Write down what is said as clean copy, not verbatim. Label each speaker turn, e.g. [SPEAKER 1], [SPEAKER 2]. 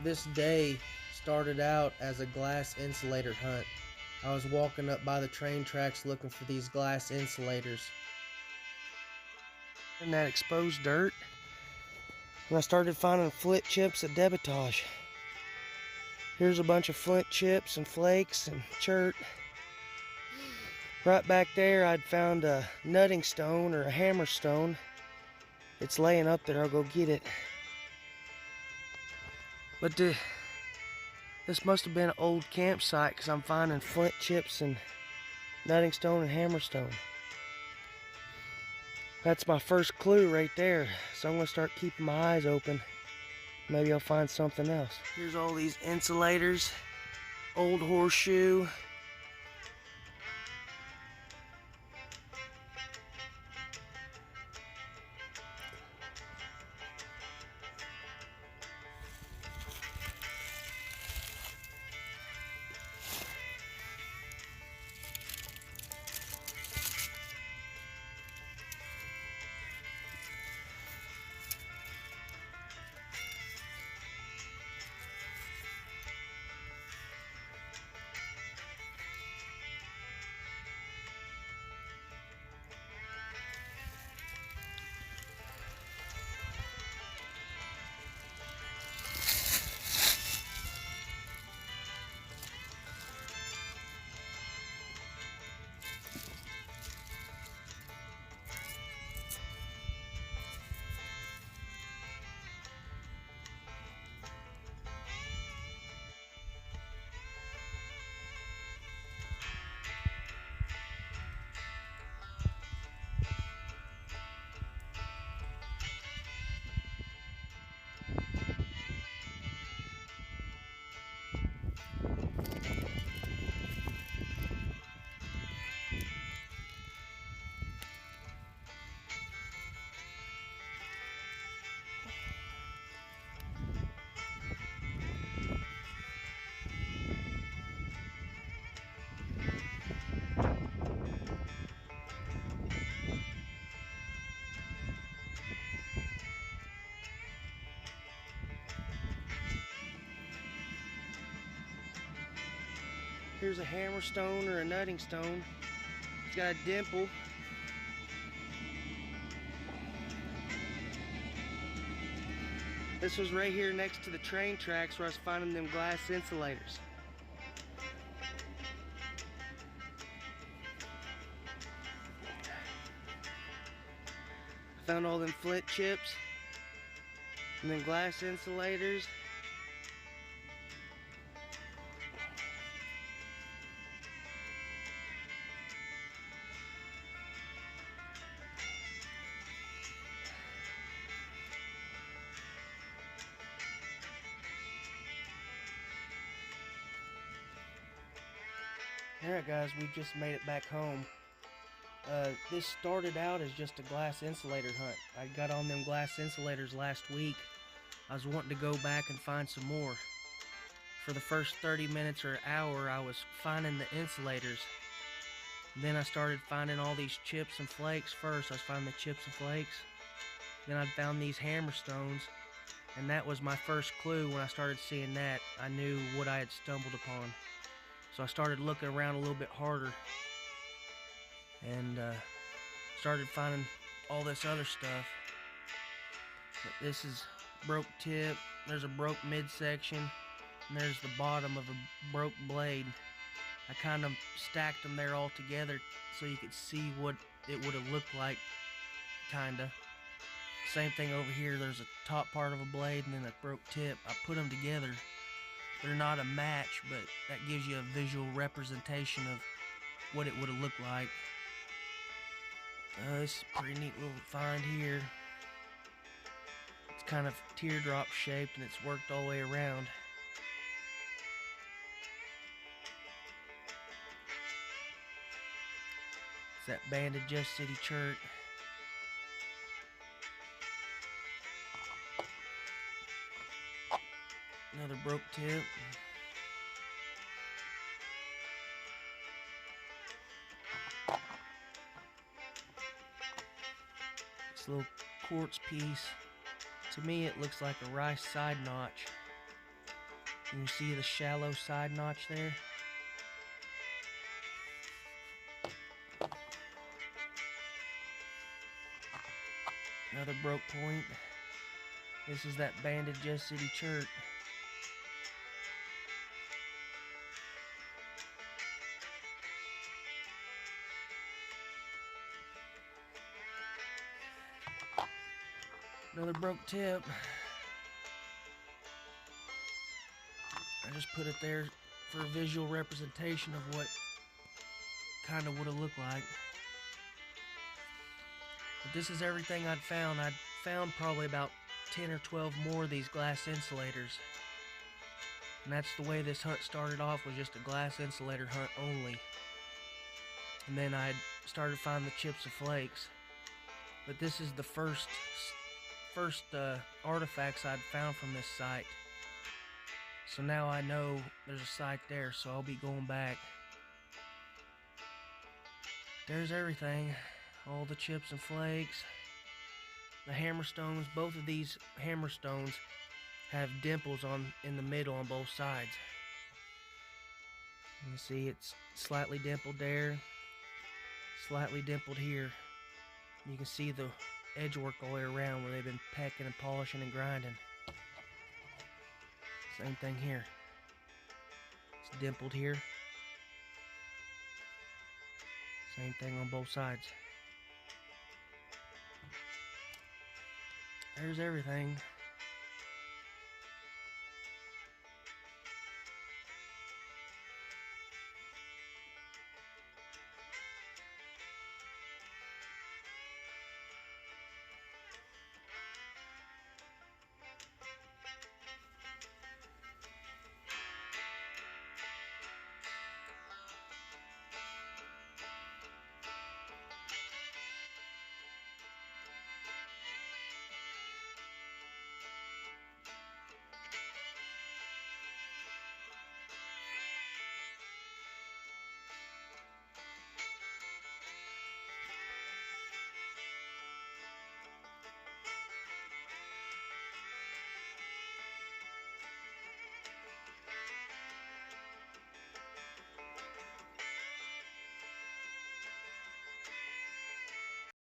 [SPEAKER 1] This day started out as a glass insulator hunt. I was walking up by the train tracks looking for these glass insulators. In that exposed dirt, and I started finding flint chips at debitage. Here's a bunch of flint chips and flakes and chert. Right back there, I'd found a nutting stone or a hammerstone. It's laying up there. I'll go get it. But this must have been an old campsite because I'm finding flint chips and nutting stone and hammerstone. That's my first clue right there. So I'm going to start keeping my eyes open. Maybe I'll find something else. Here's all these insulators. Old horseshoe. Here's a hammerstone or a nutting stone. It's got a dimple. This was right here next to the train tracks where I was finding them glass insulators. I found all them flint chips and then glass insulators. Alright guys, we just made it back home. This started out as just a glass insulator hunt. I got on them glass insulators last week. I was wanting to go back and find some more. For the first 30 minutes or an hour, I was finding the insulators. Then I started finding all these chips and flakes first. I was finding the chips and flakes. Then I found these hammerstones. And that was my first clue. When I started seeing that, I knew what I had stumbled upon. So I started looking around a little bit harder and started finding all this other stuff. But this is broke tip, there's a broke midsection, and there's the bottom of a broke blade. I kind of stacked them there all together so you could see what it would have looked like, kinda. Same thing over here, there's a top part of a blade and then a broke tip. I put them together. They're not a match, but that gives you a visual representation of what it would have looked like. This is a pretty neat little find here. It's kind of teardrop shaped and it's worked all the way around. It's that banded Just City chert. Another broke tip. This little quartz piece. To me it looks like a rice side notch. You can see the shallow side notch there. Another broke point. This is that banded Jess City chert. Another broke tip. I just put it there for a visual representation of what kind of would have looked like. But this is everything I'd found. I'd found probably about 10 or 12 more of these glass insulators. And that's the way this hunt started off, was just a glass insulator hunt only. And then I started finding the chips and flakes. But this is the first artifacts I'd found from this site. So now I know there's a site there, so I'll be going back. There's everything. All the chips and flakes. The hammerstones. Both of these hammerstones have dimples in the middle on both sides. You can see it's slightly dimpled there, slightly dimpled here. You can see the edge work all the way around where they've been pecking and polishing and grinding. Same thing here. It's dimpled here. Same thing on both sides. There's everything.